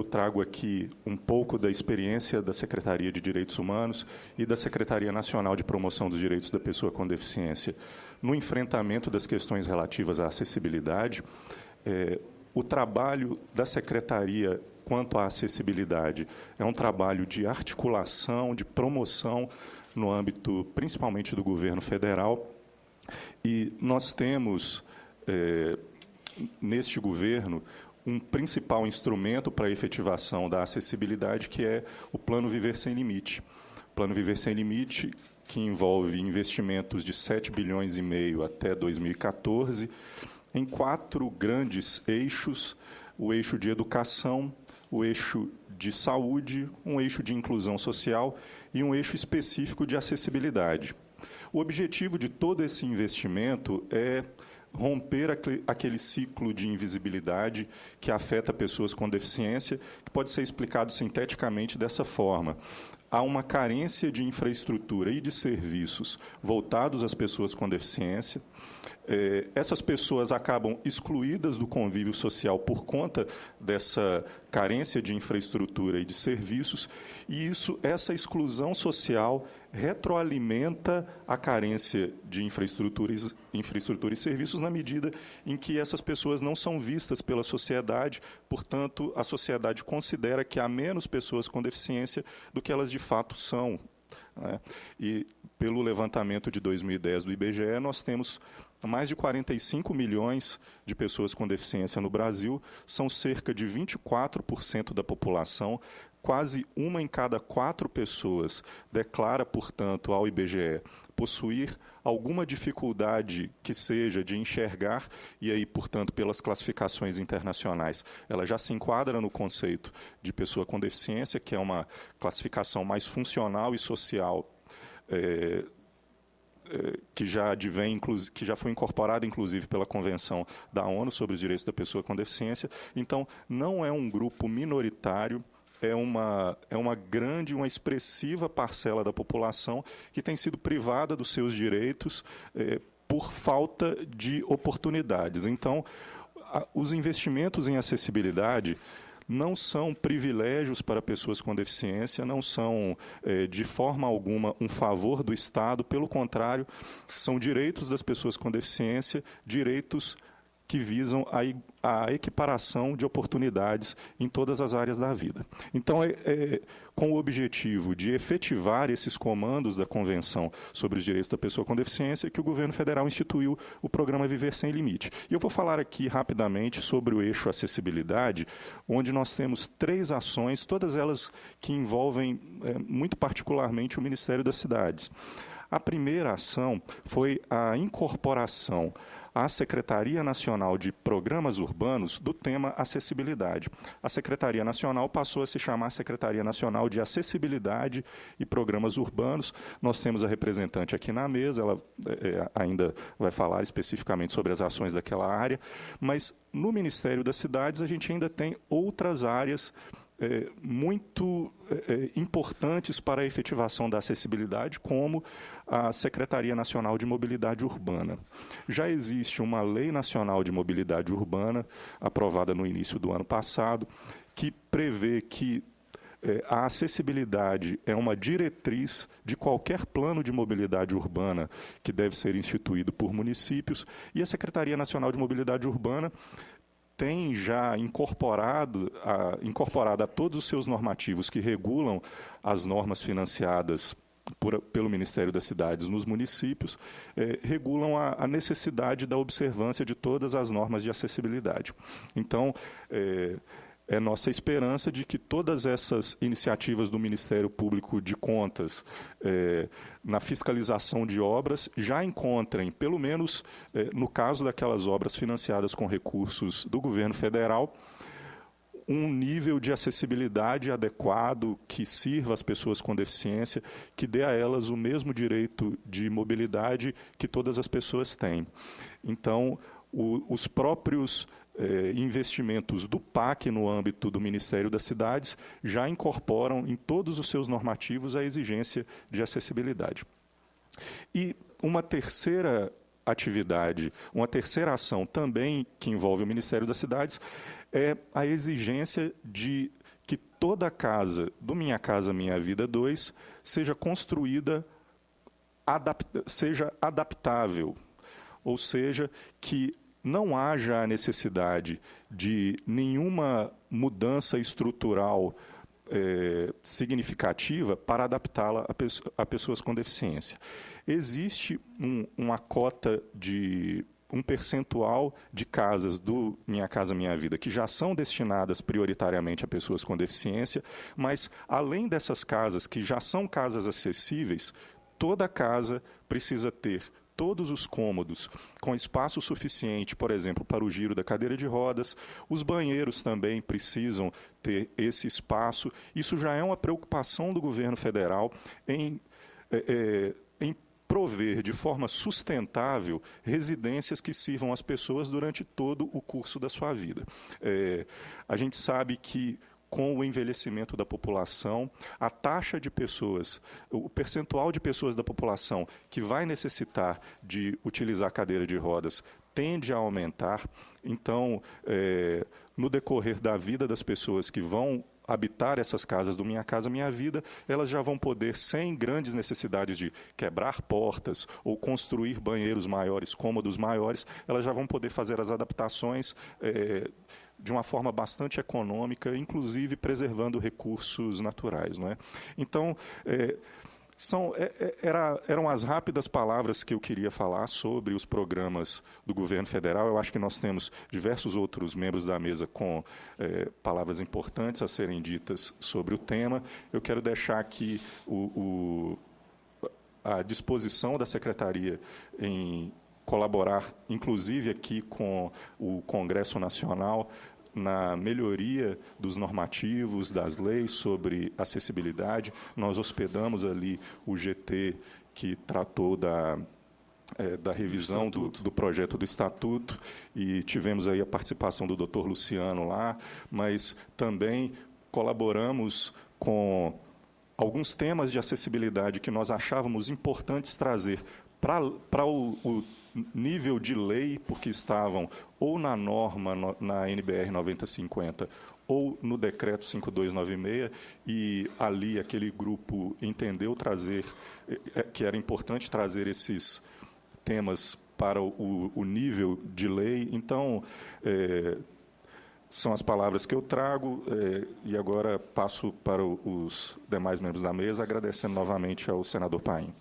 trago aqui um pouco da experiência da Secretaria de Direitos Humanos e da Secretaria Nacional de Promoção dos Direitos da Pessoa com Deficiência no enfrentamento das questões relativas à acessibilidade. O trabalho da Secretaria quanto à acessibilidade é um trabalho de articulação, de promoção no âmbito, principalmente, do governo federal. E nós temos, neste governo, um principal instrumento para a efetivação da acessibilidade, que é o Plano Viver Sem Limite. O Plano Viver Sem Limite, que envolve investimentos de 7,5 bilhões até 2014, em 4 grandes eixos: o eixo de educação, o eixo de saúde, um eixo de inclusão social e um eixo específico de acessibilidade. O objetivo de todo esse investimento é romper aquele ciclo de invisibilidade que afeta pessoas com deficiência, que pode ser explicado sinteticamente dessa forma. Há uma carência de infraestrutura e de serviços voltados às pessoas com deficiência. Essas pessoas acabam excluídas do convívio social por conta dessa carência de infraestrutura e de serviços, e essa exclusão social retroalimenta a carência de infraestrutura e serviços na medida em que essas pessoas não são vistas pela sociedade, portanto, a sociedade considera que há menos pessoas com deficiência do que elas de fato são. E, pelo levantamento de 2010 do IBGE, nós temos mais de 45 milhões de pessoas com deficiência no Brasil, são cerca de 24% da população. Quase 1 em cada 4 pessoas declara, portanto, ao IBGE possuir alguma dificuldade que seja de enxergar, e aí, portanto, pelas classificações internacionais, ela já se enquadra no conceito de pessoa com deficiência, que é uma classificação mais funcional e social, que já foi incorporada, inclusive, pela Convenção da ONU sobre os Direitos da Pessoa com Deficiência. Então, não é um grupo minoritário, é uma grande, uma expressiva parcela da população que tem sido privada dos seus direitos por falta de oportunidades. Então, os investimentos em acessibilidade não são privilégios para pessoas com deficiência, não são, de forma alguma, um favor do Estado. Pelo contrário, são direitos das pessoas com deficiência, direitos que visam a equiparação de oportunidades em todas as áreas da vida. Então, com o objetivo de efetivar esses comandos da Convenção sobre os Direitos da Pessoa com Deficiência, que o governo federal instituiu o programa Viver Sem Limite. E eu vou falar aqui rapidamente sobre o eixo acessibilidade, onde nós temos 3 ações, todas elas que envolvem muito particularmente o Ministério das Cidades. A primeira ação foi a incorporação à Secretaria Nacional de Programas Urbanos do tema acessibilidade. A Secretaria Nacional passou a se chamar Secretaria Nacional de Acessibilidade e Programas Urbanos. Nós temos a representante aqui na mesa, ela ainda vai falar especificamente sobre as ações daquela área, mas no Ministério das Cidades a gente ainda tem outras áreas muito importantes para a efetivação da acessibilidade, como a Secretaria Nacional de Mobilidade Urbana. Já existe uma Lei Nacional de Mobilidade Urbana, aprovada no início do ano passado, que prevê que a acessibilidade é uma diretriz de qualquer plano de mobilidade urbana que deve ser instituído por municípios, e a Secretaria Nacional de Mobilidade Urbana tem já incorporado a todos os seus normativos que regulam as normas financiadas pelo Ministério das Cidades nos municípios, regulam a necessidade da observância de todas as normas de acessibilidade. Então, é nossa esperança de que todas essas iniciativas do Ministério Público de Contas na fiscalização de obras já encontrem, pelo menos no caso daquelas obras financiadas com recursos do governo federal, um nível de acessibilidade adequado que sirva às pessoas com deficiência, que dê a elas o mesmo direito de mobilidade que todas as pessoas têm. Então, os próprios investimentos do PAC no âmbito do Ministério das Cidades já incorporam em todos os seus normativos a exigência de acessibilidade. E uma terceira atividade, uma terceira ação também que envolve o Ministério das Cidades é a exigência de que toda casa do Minha Casa Minha Vida 2 seja construída, seja adaptável, ou seja, que não haja a necessidade de nenhuma mudança estrutural significativa para adaptá-la a pessoas com deficiência. Existe uma cota de um percentual de casas do Minha Casa Minha Vida que já são destinadas prioritariamente a pessoas com deficiência, mas, além dessas casas que já são casas acessíveis, toda casa precisa ter todos os cômodos com espaço suficiente, por exemplo, para o giro da cadeira de rodas. Os banheiros também precisam ter esse espaço. Isso já é uma preocupação do governo federal em prover de forma sustentável residências que sirvam às pessoas durante todo o curso da sua vida. A gente sabe que, com o envelhecimento da população, a taxa de pessoas, o percentual de pessoas da população que vai necessitar de utilizar cadeira de rodas tende a aumentar. Então, no decorrer da vida das pessoas que vão habitar essas casas do Minha Casa Minha Vida, elas já vão poder, sem grandes necessidades de quebrar portas ou construir banheiros maiores, cômodos maiores, elas já vão poder fazer as adaptações de uma forma bastante econômica, inclusive preservando recursos naturais, não é? Então, eram as rápidas palavras que eu queria falar sobre os programas do governo federal. Eu acho que nós temos diversos outros membros da mesa com palavras importantes a serem ditas sobre o tema. Eu quero deixar aqui a disposição da Secretaria em colaborar, inclusive aqui com o Congresso Nacional, na melhoria dos normativos, das leis sobre acessibilidade. Nós hospedamos ali o GT que tratou da revisão do projeto do Estatuto, e tivemos aí a participação do Dr. Luciano lá, mas também colaboramos com alguns temas de acessibilidade que nós achávamos importantes trazer para o nível de lei, porque estavam ou na norma, na NBR 9050, ou no decreto 5296, e ali aquele grupo entendeu que era importante trazer esses temas para o nível de lei. Então, são as palavras que eu trago, e agora passo para os demais membros da mesa, agradecendo novamente ao senador Paim.